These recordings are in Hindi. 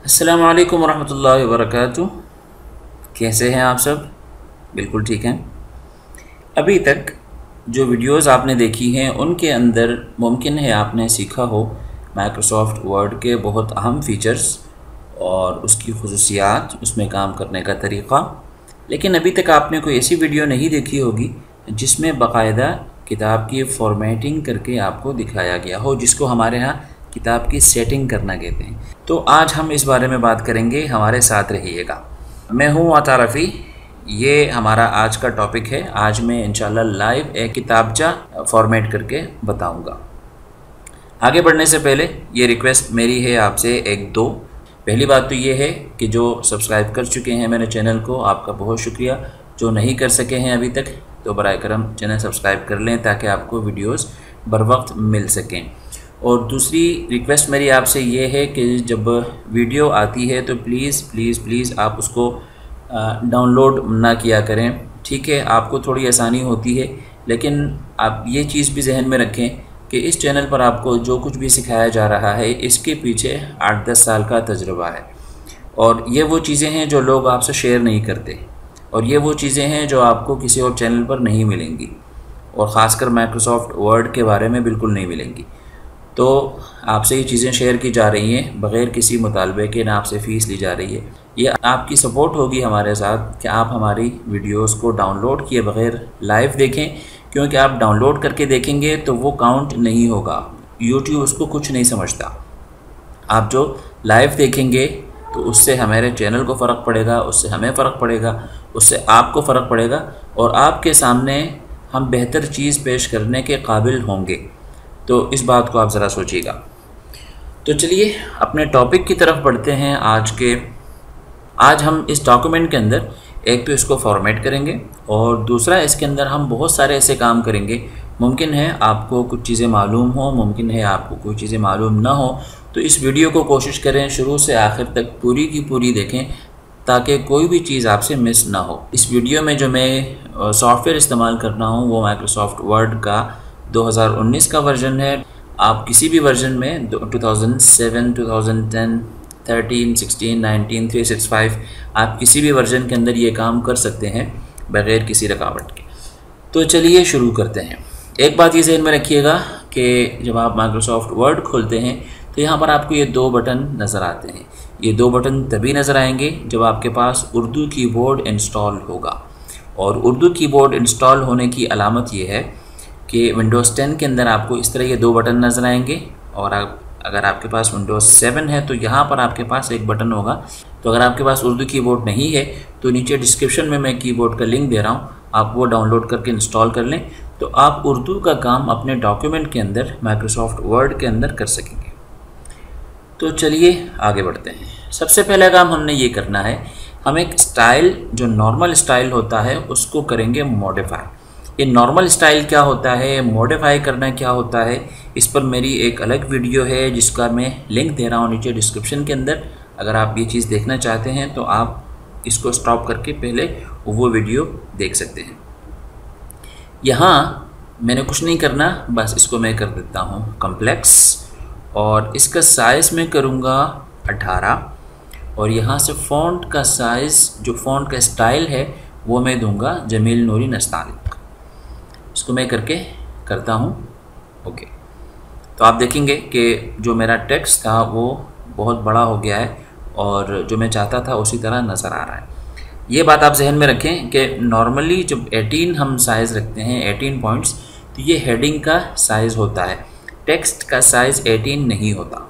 अस्सलामु अलैकुम वरहमतुल्लाहि वबरकातुह। कैसे हैं आप सब? बिल्कुल ठीक हैं। अभी तक जो वीडियोस आपने देखी हैं उनके अंदर मुमकिन है आपने सीखा हो माइक्रोसॉफ्ट वर्ड के बहुत अहम फ़ीचर्स और उसकी खुसूसियात, उसमें काम करने का तरीक़ा। लेकिन अभी तक आपने कोई ऐसी वीडियो नहीं देखी होगी जिसमें बाकायदा किताब की फ़ॉर्मेटिंग करके आपको दिखाया गया हो, जिसको हमारे यहाँ किताब की सेटिंग करना कहते हैं। तो आज हम इस बारे में बात करेंगे, हमारे साथ रहिएगा। मैं हूँ अता रफ़ी, ये हमारा आज का टॉपिक है। आज मैं इंशाल्लाह लाइव एक किताबचा फॉर्मेट करके बताऊँगा। आगे बढ़ने से पहले ये रिक्वेस्ट मेरी है आपसे एक दो। पहली बात तो ये है कि जो सब्सक्राइब कर चुके हैं मेरे चैनल को, आपका बहुत शुक्रिया। जो नहीं कर सके हैं अभी तक तो बराए करम चैनल सब्सक्राइब कर लें ताकि आपको वीडियोस बर वक्त मिल सकें। और दूसरी रिक्वेस्ट मेरी आपसे ये है कि जब वीडियो आती है तो प्लीज़ प्लीज़ प्लीज़ आप उसको डाउनलोड ना किया करें। ठीक है, आपको थोड़ी आसानी होती है, लेकिन आप ये चीज़ भी जहन में रखें कि इस चैनल पर आपको जो कुछ भी सिखाया जा रहा है इसके पीछे 8-10 साल का तजुर्बा है। और ये वो चीज़ें हैं जो लोग आपसे शेयर नहीं करते, और ये वो चीज़ें हैं जो आपको किसी और चैनल पर नहीं मिलेंगी, और ख़ासकर माइक्रोसॉफ्ट वर्ड के बारे में बिल्कुल नहीं मिलेंगी। तो आपसे ये चीज़ें शेयर की जा रही हैं बग़ैर किसी मुतालबे के, ना आपसे फ़ीस ली जा रही है। ये आपकी सपोर्ट होगी हमारे साथ कि आप हमारी वीडियोस को डाउनलोड किए बग़ैर लाइव देखें, क्योंकि आप डाउनलोड करके देखेंगे तो वो काउंट नहीं होगा, यूट्यूब उसको कुछ नहीं समझता। आप जो लाइव देखेंगे तो उससे हमारे चैनल को फ़र्क पड़ेगा, उससे हमें फ़र्क पड़ेगा, उससे आपको फ़र्क पड़ेगा, और आपके सामने हम बेहतर चीज़ पेश करने के काबिल होंगे। तो इस बात को आप ज़रा सोचिएगा। तो चलिए अपने टॉपिक की तरफ बढ़ते हैं। आज हम इस डॉक्यूमेंट के अंदर एक तो इसको फॉर्मेट करेंगे, और दूसरा इसके अंदर हम बहुत सारे ऐसे काम करेंगे। मुमकिन है आपको कुछ चीज़ें मालूम हो, मुमकिन है आपको कोई चीज़ें मालूम ना हो। तो इस वीडियो को कोशिश करें शुरू से आखिर तक पूरी की पूरी देखें ताकि कोई भी चीज़ आपसे मिस ना हो। इस वीडियो में जो मैं सॉफ्टवेयर इस्तेमाल कर रहा हूँ वो माइक्रोसॉफ्ट वर्ड का 2019 का वर्जन है। आप किसी भी वर्जन में 2007, 2010, 13, 16, 19, 365 आप किसी भी वर्जन के अंदर ये काम कर सकते हैं बग़ैर किसी रुकावट के। तो चलिए शुरू करते हैं। एक बात ये ज़हन में रखिएगा कि जब आप माइक्रोसॉफ्ट वर्ड खोलते हैं तो यहाँ पर आपको ये दो बटन नज़र आते हैं। ये दो बटन तभी नज़र आएंगे जब आपके पास उर्दू कीबोर्ड इंस्टॉल होगा। और उर्दू कीबोर्ड इंस्टॉल होने की अलामत ये है कि विंडोज़ 10 के अंदर आपको इस तरह ये दो बटन नज़र आएंगे, और अगर आपके पास विंडोज़ 7 है तो यहाँ पर आपके पास एक बटन होगा। तो अगर आपके पास उर्दू कीबोर्ड नहीं है तो नीचे डिस्क्रिप्शन में मैं कीबोर्ड का लिंक दे रहा हूँ, आप वो डाउनलोड करके इंस्टॉल कर लें, तो आप उर्दू का काम अपने डॉक्यूमेंट के अंदर माइक्रोसॉफ्ट वर्ड के अंदर कर सकेंगे। तो चलिए आगे बढ़ते हैं। सबसे पहला काम हमने ये करना है, हम एक स्टाइल जो नॉर्मल स्टाइल होता है उसको करेंगे मॉडिफाई। ये नॉर्मल स्टाइल क्या होता है, मॉडिफाई करना क्या होता है, इस पर मेरी एक अलग वीडियो है जिसका मैं लिंक दे रहा हूँ नीचे डिस्क्रिप्शन के अंदर। अगर आप ये चीज़ देखना चाहते हैं तो आप इसको स्टॉप करके पहले वो वीडियो देख सकते हैं। यहाँ मैंने कुछ नहीं करना, बस इसको मैं कर देता हूँ कॉम्प्लेक्स, और इसका साइज़ मैं करूँगा 18, और यहाँ से फ़ॉन्ट का साइज़, जो फ़ॉन्ट का स्टाइल है वो मैं दूँगा जमील नूरी नस्तानी। इसको मैं करता हूँ ओके। तो आप देखेंगे कि जो मेरा टेक्स्ट था वो बहुत बड़ा हो गया है, और जो मैं चाहता था उसी तरह नज़र आ रहा है। ये बात आप जहन में रखें कि नॉर्मली जब 18 हम साइज़ रखते हैं, 18 पॉइंट्स, तो ये हेडिंग का साइज़ होता है, टेक्स्ट का साइज़ 18 नहीं होता।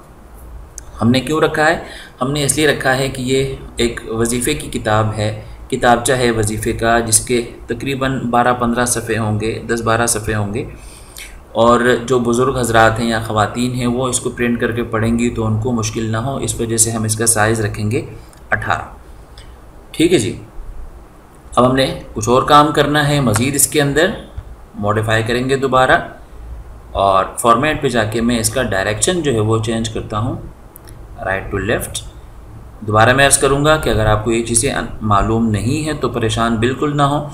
हमने क्यों रखा है? हमने इसलिए रखा है कि ये एक वजीफ़े की किताब है, किताबचा है वजीफ़े का, जिसके तकरीबन 12-15 सफ़े होंगे, 10-12 सफ़े होंगे, और जो बुज़ुर्ग हज़रात हैं या ख़वातीन हैं वो इसको प्रिंट करके पढ़ेंगी तो उनको मुश्किल ना हो, इस वजह से हम इसका साइज़ रखेंगे 18। ठीक है जी। अब हमने कुछ और काम करना है मज़ीद, इसके अंदर मॉडिफाई करेंगे दोबारा, और फॉर्मेट पे जाके मैं इसका डायरेक्शन जो है वो चेंज करता हूँ राइट टू लेफ़्ट। दोबारा मैं अर्ज़ करूँगा कि अगर आपको ये चीज़ें मालूम नहीं है तो परेशान बिल्कुल ना हो,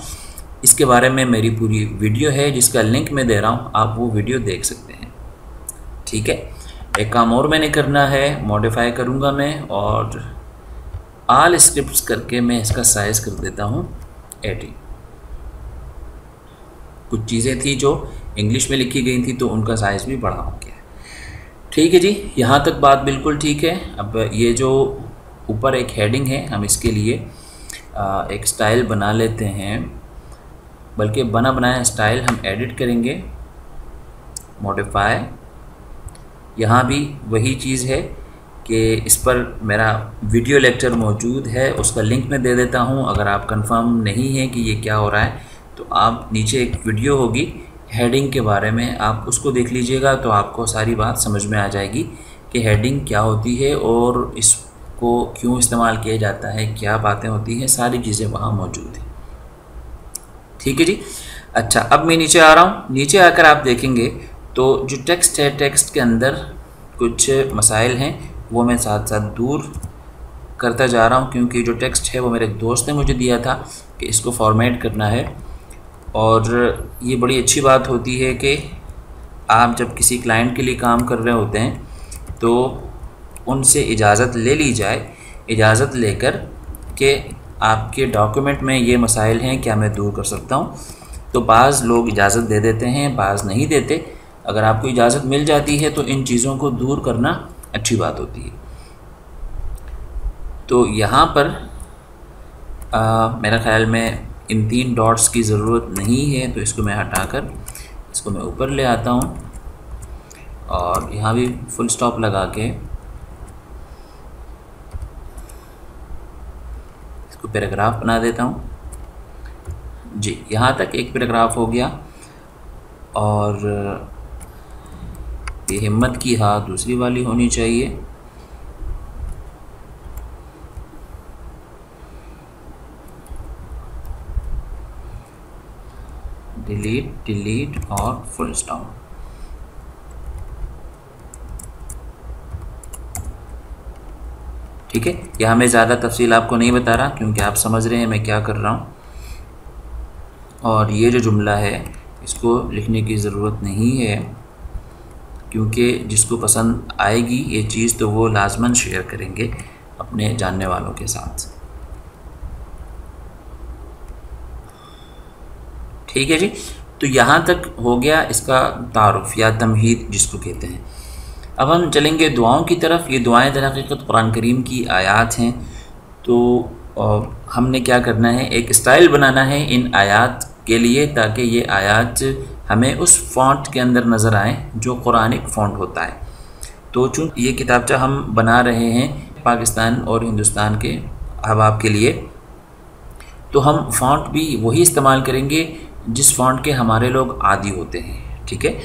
इसके बारे में मेरी पूरी वीडियो है जिसका लिंक मैं दे रहा हूँ, आप वो वीडियो देख सकते हैं। ठीक है। एक काम और मैंने करना है, मॉडिफाई करूँगा मैं और ऑल स्क्रिप्ट्स करके मैं इसका साइज़ कर देता हूँ 80। कुछ चीज़ें थी जो इंग्लिश में लिखी गई थी तो उनका साइज़ भी बड़ा हो गया। ठीक है जी, यहाँ तक बात बिल्कुल ठीक है। अब ये जो ऊपर एक हेडिंग है, हम इसके लिए एक स्टाइल बना लेते हैं, बल्कि बना बनाया स्टाइल हम एडिट करेंगे, मॉडिफाई। यहाँ भी वही चीज़ है कि इस पर मेरा वीडियो लेक्चर मौजूद है, उसका लिंक मैं दे देता हूँ। अगर आप कंफर्म नहीं है कि ये क्या हो रहा है तो आप नीचे एक वीडियो होगी हेडिंग के बारे में, आप उसको देख लीजिएगा तो आपको सारी बात समझ में आ जाएगी कि हेडिंग क्या होती है और इसको क्यों इस्तेमाल किया जाता है, क्या बातें होती हैं, सारी चीज़ें वहाँ मौजूद हैं। ठीक है जी। अच्छा, अब मैं नीचे आ रहा हूँ। नीचे आकर आप देखेंगे तो जो टेक्स्ट है, टेक्स्ट के अंदर कुछ मसाइल हैं, वो मैं साथ साथ दूर करता जा रहा हूँ, क्योंकि जो टेक्स्ट है वो मेरे दोस्त ने मुझे दिया था कि इसको फॉर्मेट करना है। और ये बड़ी अच्छी बात होती है कि आप जब किसी क्लाइंट के लिए काम कर रहे होते हैं तो उनसे इजाज़त ले ली जाए, इजाज़त लेकर कि आपके डॉक्यूमेंट में ये मसाइल हैं, क्या मैं दूर कर सकता हूँ। तो बाज़ लोग इजाज़त दे देते हैं, बाज़ नहीं देते। अगर आपको इजाज़त मिल जाती है तो इन चीज़ों को दूर करना अच्छी बात होती है। तो यहाँ पर मेरा ख़्याल में इन 3 डॉट्स की ज़रूरत नहीं है, तो इसको मैं हटाकर इसको मैं ऊपर ले आता हूँ और यहाँ भी फुल स्टॉप लगा के इसको पैराग्राफ बना देता हूँ जी। यहाँ तक एक पैराग्राफ हो गया। और ये हिम्मत की हाँ दूसरी वाली होनी चाहिए। डिलीट, डिलीट और फुल स्टॉप। ठीक है, यहाँ मैं ज़्यादा तफसील आपको नहीं बता रहा क्योंकि आप समझ रहे हैं मैं क्या कर रहा हूँ। और ये जो जुमला है इसको लिखने की ज़रूरत नहीं है, क्योंकि जिसको पसंद आएगी ये चीज़ तो वो लाजमन शेयर करेंगे अपने जानने वालों के साथ। ठीक है जी। तो यहाँ तक हो गया इसका तारुफ या तमहीद जिसको कहते हैं। अब हम चलेंगे दुआओं की तरफ। ये दुआएं दर हकीकत कुरान करीम की आयात हैं। तो हमने क्या करना है, एक स्टाइल बनाना है इन आयात के लिए ताकि ये आयात हमें उस फ़ॉन्ट के अंदर नज़र आए जो कुरानिक फ़ॉन्ट होता है। तो चूँकि ये किताबचा हम बना रहे हैं पाकिस्तान और हिंदुस्तान के अहबाब के लिए, तो हम फ़ॉन्ट भी वही इस्तेमाल करेंगे जिस फ़ॉन्ट के हमारे लोग आदी होते हैं। ठीक है,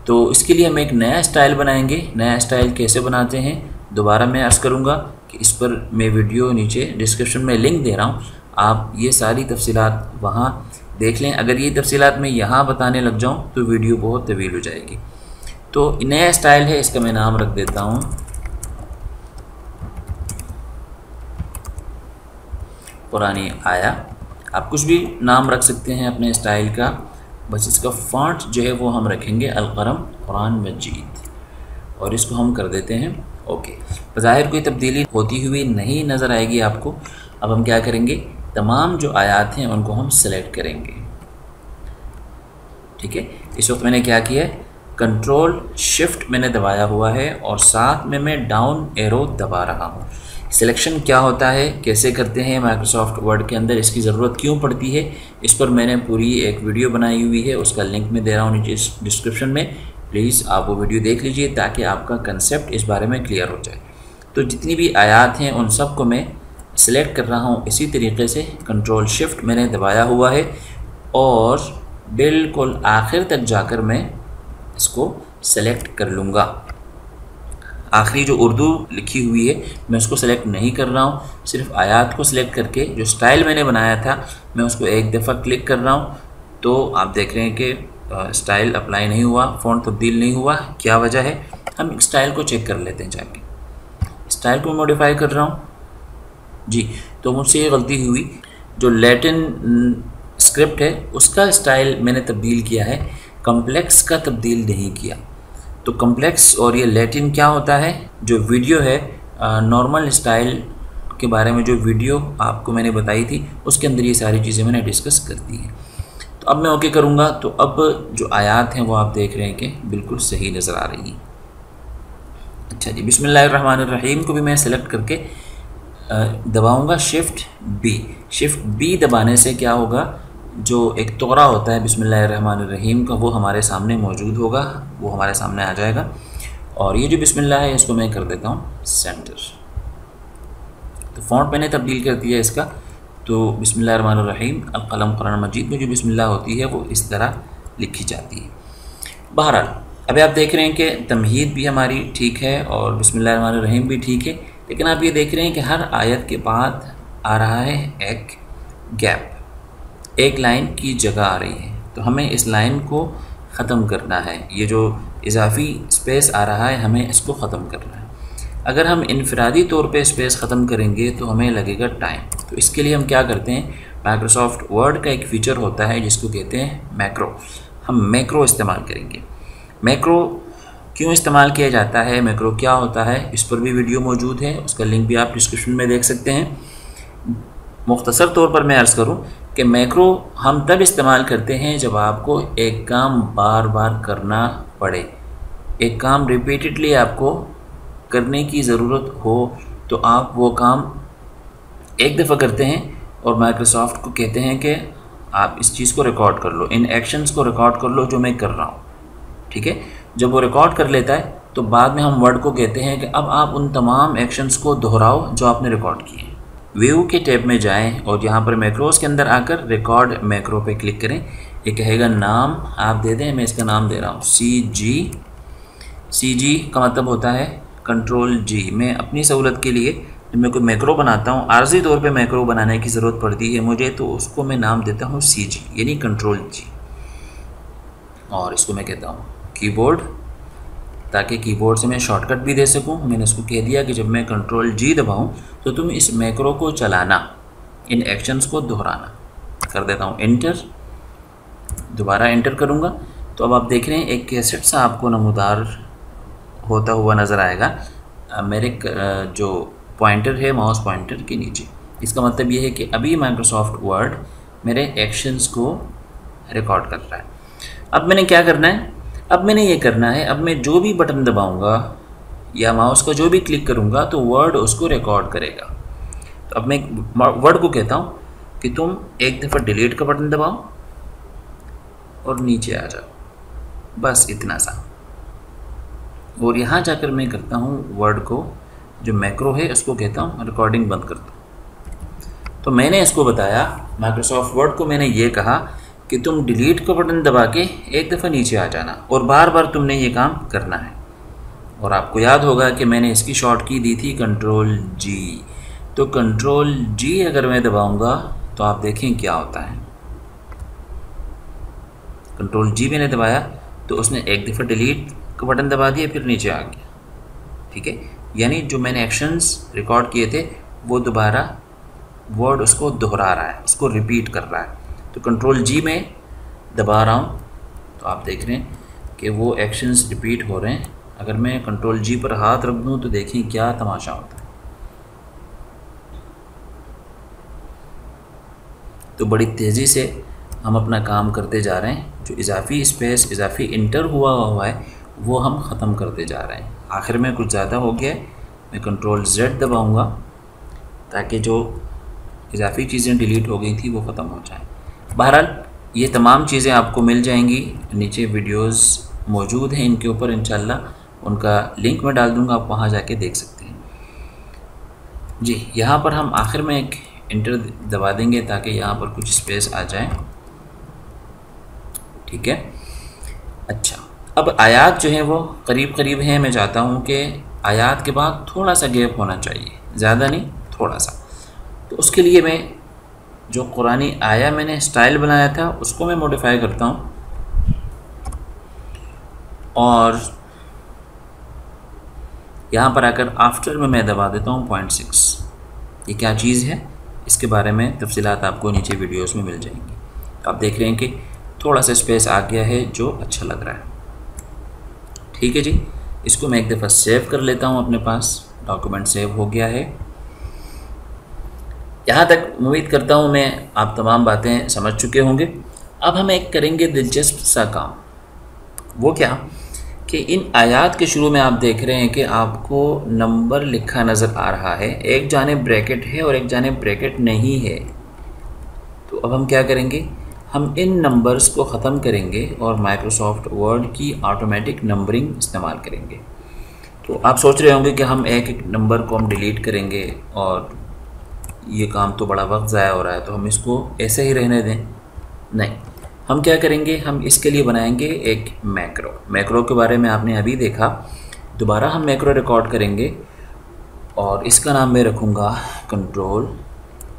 तो इसके लिए हम एक नया स्टाइल बनाएंगे। नया स्टाइल कैसे बनाते हैं दोबारा मैं अर्ज़ करूँगा कि इस पर मैं वीडियो नीचे डिस्क्रिप्शन में लिंक दे रहा हूँ, आप ये सारी तफसीलात वहाँ देख लें। अगर ये तफसीलात मैं यहाँ बताने लग जाऊँ तो वीडियो बहुत तवील हो जाएगी। तो नया स्टाइल है, इसका मैं नाम रख देता हूँ पुरानी आया। आप कुछ भी नाम रख सकते हैं अपने स्टाइल का, बस इसका फ़ॉन्ट जो है वो हम रखेंगे अलक़लम कुरान मजीद और इसको हम कर देते हैं ओके। बज़ाहिर कोई तब्दीली होती हुई नहीं नज़र आएगी आपको। अब हम क्या करेंगे, तमाम जो आयात हैं उनको हम सेलेक्ट करेंगे। ठीक है, इस वक्त मैंने क्या किया है, कंट्रोल शिफ्ट मैंने दबाया हुआ है और साथ में मैं डाउन एरो दबा रहा हूँ। सिलेक्शन क्या होता है, कैसे करते हैं माइक्रोसॉफ्ट वर्ड के अंदर, इसकी ज़रूरत क्यों पड़ती है, इस पर मैंने पूरी एक वीडियो बनाई हुई है, उसका लिंक मैं दे रहा हूँ नीचे डिस्क्रिप्शन में। प्लीज़ आप वो वीडियो देख लीजिए ताकि आपका कंसेप्ट इस बारे में क्लियर हो जाए। तो जितनी भी आयात हैं उन सब को मैं सिलेक्ट कर रहा हूँ इसी तरीके से। कंट्रोल शिफ्ट मैंने दबाया हुआ है और बिल्कुल आखिर तक जाकर मैं इसको सेलेक्ट कर लूँगा। आखिरी जो उर्दू लिखी हुई है मैं उसको सेलेक्ट नहीं कर रहा हूँ, सिर्फ आयात को सिलेक्ट करके जो स्टाइल मैंने बनाया था मैं उसको एक दफ़ा क्लिक कर रहा हूँ। तो आप देख रहे हैं कि स्टाइल अप्लाई नहीं हुआ, फ़ॉन्ट तब्दील नहीं हुआ। क्या वजह है, हम स्टाइल को चेक कर लेते हैं जाके। स्टाइल को मॉडिफाई कर रहा हूँ जी, तो मुझसे ये गलती हुई, जो लैटिन स्क्रिप्ट है उसका स्टाइल मैंने तब्दील किया है, कम्प्लेक्स का तब्दील नहीं किया। तो तो कॉम्प्लेक्स और ये लैटिन क्या होता है, जो वीडियो है नॉर्मल स्टाइल के बारे में जो वीडियो आपको मैंने बताई थी उसके अंदर ये सारी चीज़ें मैंने डिस्कस कर दी हैं। तो अब मैं ओके करूँगा तो अब जो आयात हैं वो आप देख रहे हैं कि बिल्कुल सही नज़र आ रही हैं। अच्छा जी, बिस्मिल्लाहिर्रहमानिर्रहीम को भी मैं सेलेक्ट करके दबाऊँगा शिफ्ट बी। शिफ्ट बी दबाने से क्या होगा, जो एक तोरा होता है बिस्मिल्लाहिर्रहमानिर्रहीम का वो हमारे सामने मौजूद होगा, वो हमारे सामने आ जाएगा। और ये जो बिस्मिल्लाह है इसको मैं कर देता हूँ सेंटर। तो फ़ॉन्ट मैंने तब्दील कर दिया इसका। तो बिस्मिल्लाहिर्रहमानिर्रहीम अल क़लम कुरान मजीद में जो बिस्मिल्लाह होती है वो इस तरह लिखी जाती है। बहरहाल अभी आप देख रहे हैं कि तमहीद भी हमारी ठीक है और बिस्मिल्लाहिर्रहमानिर्रहीम भी ठीक है, लेकिन आप ये देख रहे हैं कि हर आयत के बाद आ रहा है एक गैप, एक लाइन की जगह आ रही है। तो हमें इस लाइन को ख़त्म करना है, ये जो इजाफ़ी स्पेस आ रहा है हमें इसको ख़त्म करना है। अगर हम इनफरादी तौर पे स्पेस ख़त्म करेंगे तो हमें लगेगा टाइम। तो इसके लिए हम क्या करते हैं, माइक्रोसॉफ्ट वर्ड का एक फ़ीचर होता है जिसको कहते हैं मैक्रो। हम मैक्रो इस्तेमाल करेंगे। मैक्रो क्यों इस्तेमाल किया जाता है, मैक्रो क्या होता है, इस पर भी वीडियो मौजूद है, उसका लिंक भी आप डिस्क्रिप्शन में देख सकते हैं। मुख्तसर तौर पर मैं अर्ज़ करूं कि मैक्रो हम तब इस्तेमाल करते हैं जब आपको एक काम बार बार करना पड़े, एक काम रिपीटेडली आपको करने की ज़रूरत हो, तो आप वो काम एक दफ़ा करते हैं और माइक्रोसॉफ्ट को कहते हैं कि आप इस चीज़ को रिकॉर्ड कर लो, इन एक्शंस को रिकॉर्ड कर लो जो मैं कर रहा हूँ। ठीक है, जब वो रिकॉर्ड कर लेता है तो बाद में हम वर्ड को कहते हैं कि अब आप उन तमाम एक्शंस को दोहराओ जो आपने रिकॉर्ड किए। व्यू के टैब में जाएं और यहाँ पर मैक्रोस के अंदर आकर रिकॉर्ड मैक्रो पे क्लिक करें। ये कहेगा नाम आप दे दें, मैं इसका नाम दे रहा हूँ सी जी का मतलब होता है कंट्रोल जी। मैं अपनी सहूलत के लिए जब मैं कोई मैक्रो बनाता हूँ, आर्जी तौर पे मैक्रो बनाने की ज़रूरत पड़ती है मुझे, तो उसको मैं नाम देता हूँ सी जी यानी कंट्रोल जी। और इसको मैं कहता हूँ कीबोर्ड, ताकि कीबोर्ड से मैं शॉर्टकट भी दे सकूं। मैंने इसको कह दिया कि जब मैं कंट्रोल जी दबाऊं तो तुम इस मैक्रो को चलाना, इन एक्शंस को दोहराना। कर देता हूं एंटर, दोबारा एंटर करूंगा तो अब आप देख रहे हैं एक कैसेट सा आपको नमूदार होता हुआ नज़र आएगा मेरे जो पॉइंटर है माउस पॉइंटर के नीचे। इसका मतलब ये है कि अभी माइक्रोसॉफ्ट वर्ड मेरे एक्शंस को रिकॉर्ड कर रहा है। अब मैंने क्या करना है, अब मैंने ये करना है, अब मैं जो भी बटन दबाऊंगा या माउस का जो भी क्लिक करूंगा तो वर्ड उसको रिकॉर्ड करेगा। तो अब मैं वर्ड को कहता हूँ कि तुम एक दफ़ा डिलीट का बटन दबाओ और नीचे आ जाओ, बस इतना सा। और यहाँ जाकर मैं करता हूँ वर्ड को, जो मैक्रो है उसको कहता हूँ रिकॉर्डिंग बंद कर दो। तो मैंने इसको बताया, माइक्रोसॉफ्ट वर्ड को मैंने ये कहा कि तुम डिलीट का बटन दबा के एक दफ़ा नीचे आ जाना और बार बार तुमने ये काम करना है। और आपको याद होगा कि मैंने इसकी शॉर्ट की दी थी कंट्रोल जी। तो कंट्रोल जी अगर मैं दबाऊंगा तो आप देखें क्या होता है। कंट्रोल जी मैंने दबाया तो उसने एक दफ़ा डिलीट का बटन दबा दिया, फिर नीचे आ गया। ठीक है, यानी जो मैंने एक्शंस रिकॉर्ड किए थे वो दोबारा वर्ड उसको दोहरा रहा है, उसको रिपीट कर रहा है। तो कंट्रोल जी में दबा रहा हूँ तो आप देख रहे हैं कि वो एक्शंस रिपीट हो रहे हैं। अगर मैं कंट्रोल जी पर हाथ रख दूँ तो देखें क्या तमाशा होता है। तो बड़ी तेज़ी से हम अपना काम करते जा रहे हैं। जो इजाफ़ी स्पेस, इजाफ़ी इंटर हुआ है वो हम ख़त्म करते जा रहे हैं। आखिर में कुछ ज़्यादा हो गया है, मैं कंट्रोल जेड दबाऊँगा ताकि जो इजाफ़ी चीज़ें डिलीट हो गई थी वो ख़त्म हो जाए। बहरहाल ये तमाम चीज़ें आपको मिल जाएंगी, नीचे वीडियोस मौजूद हैं इनके ऊपर, इंशाल्लाह उनका लिंक मैं डाल दूंगा, आप वहाँ जाके देख सकते हैं। जी, यहाँ पर हम आखिर में एक इंटर दबा देंगे ताकि यहाँ पर कुछ स्पेस आ जाए। ठीक है, अच्छा, अब आयात जो है वो करीब करीब हैं। मैं चाहता हूँ कि आयात के बाद थोड़ा सा गैप होना चाहिए, ज़्यादा नहीं, थोड़ा सा। तो उसके लिए मैं जो कुरानी आया मैंने स्टाइल बनाया था उसको मैं मॉडिफाई करता हूँ और यहाँ पर आकर आफ्टर में मैं दबा देता हूँ 0.6। ये क्या चीज़ है इसके बारे में तफसीलात आपको नीचे वीडियोस में मिल जाएंगी। तो आप देख रहे हैं कि थोड़ा सा स्पेस आ गया है जो अच्छा लग रहा है। ठीक है जी, इसको मैं एक दफ़ा सेव कर लेता हूँ अपने पास। डॉक्यूमेंट सेव हो गया है। यहाँ तक उम्मीद करता हूँ मैं आप तमाम बातें समझ चुके होंगे। अब हम एक करेंगे दिलचस्प सा काम। वो क्या कि इन आयात के शुरू में आप देख रहे हैं कि आपको नंबर लिखा नज़र आ रहा है, एक जानिब ब्रैकेट है और एक जानिब ब्रैकेट नहीं है। तो अब हम क्या करेंगे, हम इन नंबर्स को ख़त्म करेंगे और माइक्रोसॉफ्ट वर्ड की ऑटोमेटिक नंबरिंग इस्तेमाल करेंगे। तो आप सोच रहे होंगे कि हम एक एक नंबर को हम डिलीट करेंगे और ये काम तो बड़ा वक्त ज़ाया हो रहा है, तो हम इसको ऐसे ही रहने दें। नहीं, हम क्या करेंगे, हम इसके लिए बनाएंगे एक मैक्रो। मैक्रो के बारे में आपने अभी देखा। दोबारा हम मैक्रो रिकॉर्ड करेंगे और इसका नाम मैं रखूँगा कंट्रोल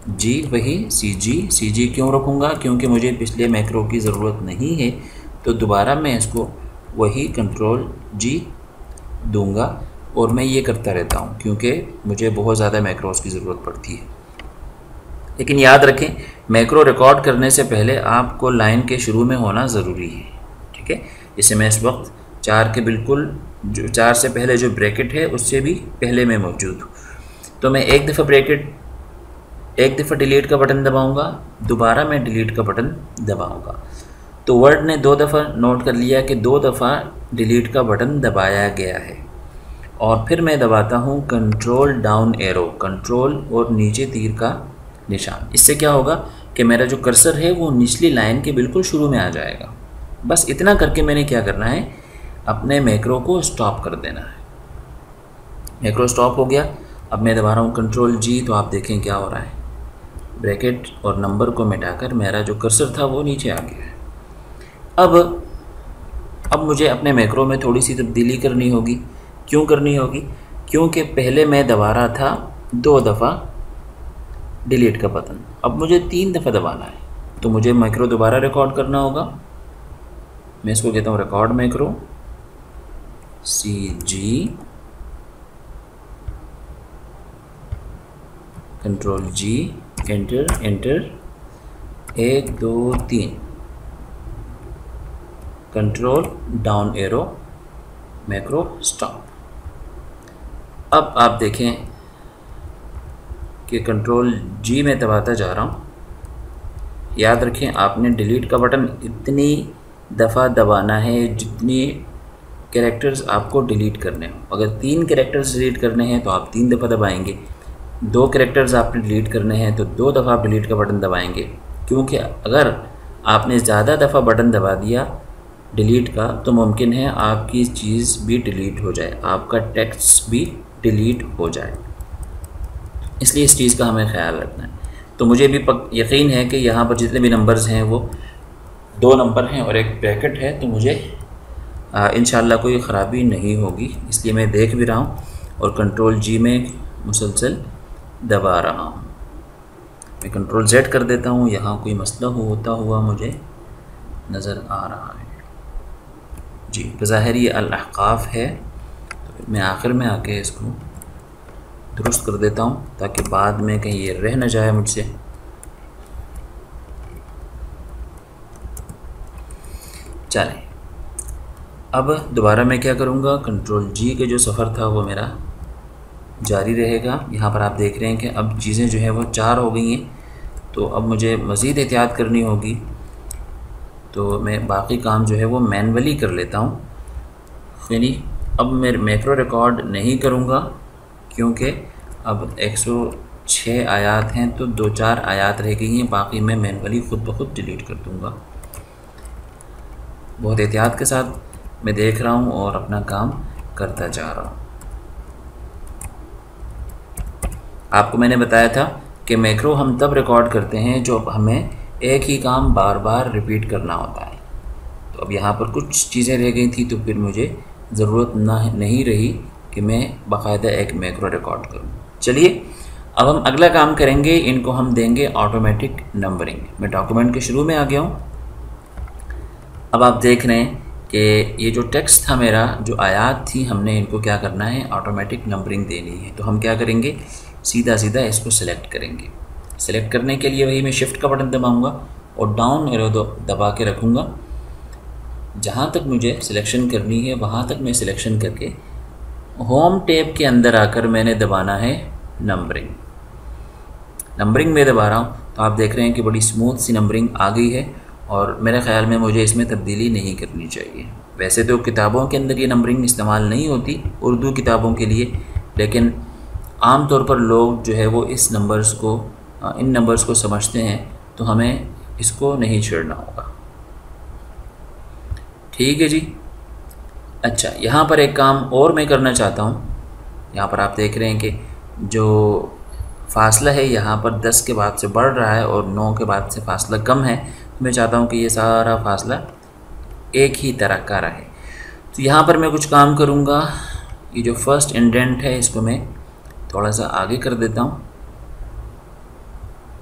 जी, वही सी जी क्यों रखूँगा, क्योंकि मुझे पिछले मैक्रो की ज़रूरत नहीं है, तो दोबारा मैं इसको वही कंट्रोल जी दूंगा और मैं ये करता रहता हूँ क्योंकि मुझे बहुत ज़्यादा मैक्रोस की ज़रूरत पड़ती है। लेकिन याद रखें, मैक्रो रिकॉर्ड करने से पहले आपको लाइन के शुरू में होना ज़रूरी है। ठीक है, जैसे मैं इस वक्त 4 के बिल्कुल जो 4 से पहले जो ब्रैकेट है उससे भी पहले मैं मौजूद हूँ। तो मैं एक दफ़ा डिलीट का बटन दबाऊंगा, दोबारा मैं डिलीट का बटन दबाऊंगा। तो वर्ड ने 2 दफ़ा नोट कर लिया कि 2 दफ़ा डिलीट का बटन दबाया गया है। और फिर मैं दबाता हूँ कंट्रोल डाउन एरो, कंट्रोल और नीचे तीर का निशान। इससे क्या होगा कि मेरा जो कर्सर है वो निचली लाइन के बिल्कुल शुरू में आ जाएगा। बस इतना करके मैंने क्या करना है, अपने मैक्रो को स्टॉप कर देना है। मैक्रो स्टॉप हो गया। अब मैं दबा रहा हूँ कंट्रोल जी, तो आप देखें क्या हो रहा है, ब्रैकेट और नंबर को मिटाकर मेरा जो कर्सर था वो नीचे आ गया है। अब मुझे अपने मैक्रो में थोड़ी सी तब्दीली करनी होगी। क्यों करनी होगी? क्योंकि पहले मैं दबा रहा था 2 दफ़ा डिलीट का बटन, अब मुझे 3 दफ़ा दबाना है, तो मुझे मैक्रो दोबारा रिकॉर्ड करना होगा। मैं इसको कहता हूँ record macro C G control G, enter 1 2 3, control down arrow, macro stop. अब आप देखें कि कंट्रोल जी में दबाता जा रहा हूँ। याद रखें, आपने डिलीट का बटन इतनी दफ़ा दबाना है जितनी कैरेक्टर्स आपको डिलीट करने हो। अगर 3 कैरेक्टर्स डिलीट करने हैं तो आप 3 दफ़ा दबाएंगे, 2 कैरेक्टर्स आपने डिलीट करने हैं तो 2 दफ़ा आप डिलीट का बटन दबाएंगे। क्योंकि अगर आपने ज़्यादा दफ़ा बटन दबा दिया डिलीट का तो मुमकिन है आपकी चीज़ भी डिलीट हो जाए, आपका टेक्स्ट भी डिलीट हो जाए। इसलिए इस चीज़ का हमें ख्याल रखना है। तो मुझे भी यकीन है कि यहाँ पर जितने भी नंबर्स हैं वो 2 नंबर हैं और एक ब्रैकेट है, तो मुझे इंशाल्लाह कोई ख़राबी नहीं होगी। इसलिए मैं देख भी रहा हूँ और कंट्रोल जी में मुसलसल दबा रहा हूँ। मैं कंट्रोल जेड कर देता हूँ, यहाँ कोई मसला होता हुआ मुझे नज़र आ रहा है जी। बज़ाहिर ये अल-अहक़ाफ़ है, तो मैं आखिर में आके इसको दुरुस्त कर देता हूँ ताकि बाद में कहीं ये रह न जाए मुझसे। चलें, अब दोबारा मैं क्या करूँगा, कंट्रोल जी के जो सफ़र था वो मेरा जारी रहेगा। यहाँ पर आप देख रहे हैं कि अब चीज़ें जो है वो 4 हो गई हैं, तो अब मुझे मज़ीद एहतियात करनी होगी। तो मैं बाकी काम जो है वो मैनुअली कर लेता हूँ। यानी अब मैं मैक्रो रिकॉर्ड नहीं करूँगा क्योंकि अब 106 आयात हैं, तो 2-4 आयात रह गई हैं, बाकी मैं मैनुअली ख़ुद ब खुद डिलीट कर दूँगा। बहुत एहतियात के साथ मैं देख रहा हूँ और अपना काम करता जा रहा हूँ। आपको मैंने बताया था कि मैक्रो हम तब रिकॉर्ड करते हैं जो हमें एक ही काम बार बार रिपीट करना होता है। तो अब यहाँ पर कुछ चीज़ें रह गई थी, तो फिर मुझे ज़रूरत नहीं रही कि मैं बाकायदा एक मैक्रो रिकॉर्ड करूँ। चलिए, अब हम अगला काम करेंगे, इनको हम देंगे ऑटोमेटिक नंबरिंग। मैं डॉक्यूमेंट के शुरू में आ गया हूँ। अब आप देख रहे हैं कि ये जो टेक्स्ट था मेरा, जो आयात थी, हमने इनको क्या करना है, ऑटोमेटिक नंबरिंग देनी है। तो हम क्या करेंगे, सीधा सीधा इसको सिलेक्ट करेंगे। सिलेक्ट करने के लिए वही मैं शिफ्ट का बटन दबाऊंगा और डाउन एरो दबा के रखूँगा जहाँ तक मुझे सिलेक्शन करनी है वहाँ तक मैं सिलेक्शन करके होम टैब के अंदर आकर मैंने दबाना है नंबरिंग। नंबरिंग में दबा रहा हूँ तो आप देख रहे हैं कि बड़ी स्मूथ सी नंबरिंग आ गई है और मेरे ख़्याल में मुझे इसमें तब्दीली नहीं करनी चाहिए। वैसे तो किताबों के अंदर ये नंबरिंग इस्तेमाल नहीं होती उर्दू किताबों के लिए, लेकिन आम तौर पर लोग जो है वो इन नंबर्स को समझते हैं, तो हमें इसको नहीं छेड़ना होगा। ठीक है जी। अच्छा, यहाँ पर एक काम और मैं करना चाहता हूँ। यहाँ पर आप देख रहे हैं कि जो फासला है यहाँ पर 10 के बाद से बढ़ रहा है और 9 के बाद से फासला कम है। मैं चाहता हूँ कि ये सारा फासला एक ही तरह का रहे। तो यहाँ पर मैं कुछ काम करूँगा। ये जो फर्स्ट इंडेंट है इसको मैं थोड़ा सा आगे कर देता हूँ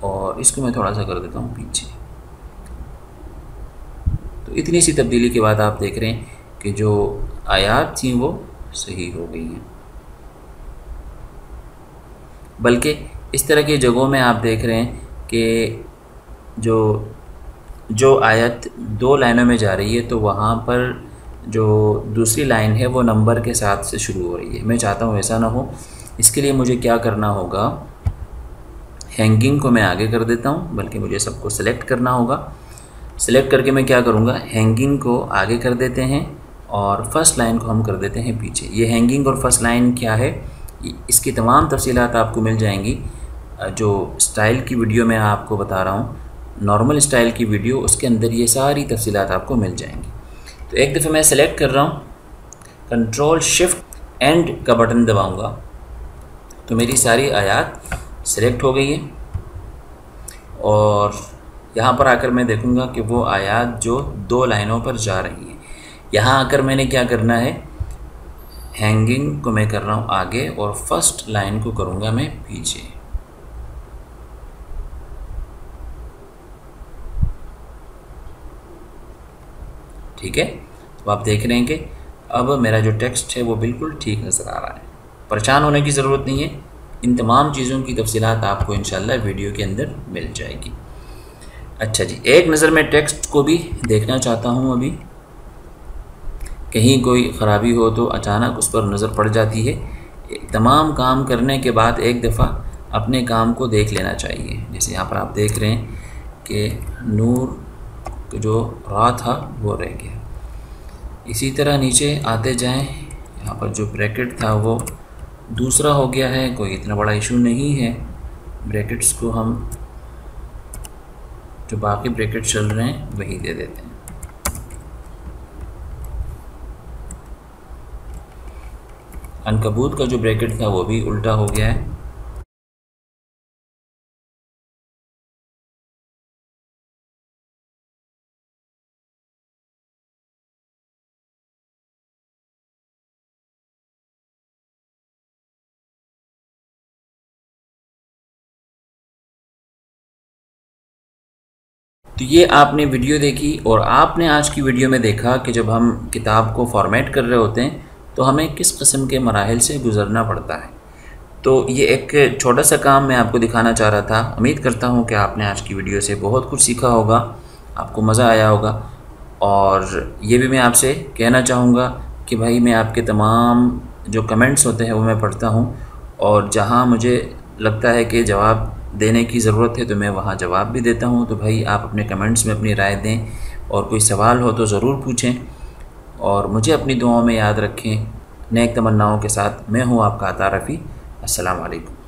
और इसको मैं थोड़ा सा कर देता हूँ पीछे। तो इतनी सी तब्दीली के बाद आप देख रहे हैं कि जो आयात थी वो सही हो गई हैं। बल्कि इस तरह की जगहों में आप देख रहे हैं कि जो आयत 2 लाइनों में जा रही है तो वहाँ पर जो दूसरी लाइन है वो नंबर के साथ से शुरू हो रही है। मैं चाहता हूँ ऐसा ना हो, इसके लिए मुझे क्या करना होगा, हैंगिंग को मैं आगे कर देता हूँ, बल्कि मुझे सबको सिलेक्ट करना होगा। सिलेक्ट करके मैं क्या करूँगा, हैंगिंग को आगे कर देते हैं और फर्स्ट लाइन को हम कर देते हैं पीछे। ये हैंगिंग और फर्स्ट लाइन क्या है, इसकी तमाम तफसीलात आपको मिल जाएंगी जो स्टाइल की वीडियो मैं आपको बता रहा हूँ, नॉर्मल स्टाइल की वीडियो, उसके अंदर ये सारी तफसीलात आपको मिल जाएंगी। तो एक दफ़ा मैं सेलेक्ट कर रहा हूँ, कंट्रोल शिफ्ट एंड का बटन दबाऊँगा तो मेरी सारी आयात सेलेक्ट हो गई है और यहाँ पर आकर मैं देखूँगा कि वो आयात जो 2 लाइनों पर जा रही है। यहाँ आकर मैंने क्या करना है, हैंगिंग को मैं कर रहा हूँ आगे और फर्स्ट लाइन को करूँगा मैं पीछे। ठीक है, तो आप देख रहे हैं कि अब मेरा जो टेक्स्ट है वो बिल्कुल ठीक नज़र आ रहा है। परेशान होने की ज़रूरत नहीं है, इन तमाम चीज़ों की तफसीलात आपको इंशाल्लाह वीडियो के अंदर मिल जाएगी। अच्छा जी, एक नज़र मैं टेक्स्ट को भी देखना चाहता हूँ। अभी कहीं कोई ख़राबी हो तो अचानक उस पर नज़र पड़ जाती है। तमाम काम करने के बाद एक दफ़ा अपने काम को देख लेना चाहिए। जैसे यहाँ पर आप देख रहे हैं कि नूर जो रा था वो रह गया। इसी तरह नीचे आते जाएं, यहाँ पर जो ब्रैकेट था वो दूसरा हो गया है, कोई इतना बड़ा इशू नहीं है। ब्रैकेट्स को हम जो बाकी ब्रैकेट चल रहे हैं वही दे देते हैं। अनकबूत का जो ब्रैकेट था वो भी उल्टा हो गया है। तो ये आपने वीडियो देखी और आपने आज की वीडियो में देखा कि जब हम किताब को फॉर्मेट कर रहे होते हैं तो हमें किस किस्म के मराहिल से गुज़रना पड़ता है। तो ये एक छोटा सा काम मैं आपको दिखाना चाह रहा था। उम्मीद करता हूँ कि आपने आज की वीडियो से बहुत कुछ सीखा होगा, आपको मज़ा आया होगा। और ये भी मैं आपसे कहना चाहूँगा कि भाई मैं आपके तमाम जो कमेंट्स होते हैं वो मैं पढ़ता हूँ और जहाँ मुझे लगता है कि जवाब देने की ज़रूरत है तो मैं वहाँ जवाब भी देता हूँ। तो भाई आप अपने कमेंट्स में अपनी राय दें और कोई सवाल हो तो ज़रूर पूछें और मुझे अपनी दुआओं में याद रखें। नेक तमन्नाओं के साथ मैं हूँ आपका अता रफ़ी। अस्सलाम वालेकुम।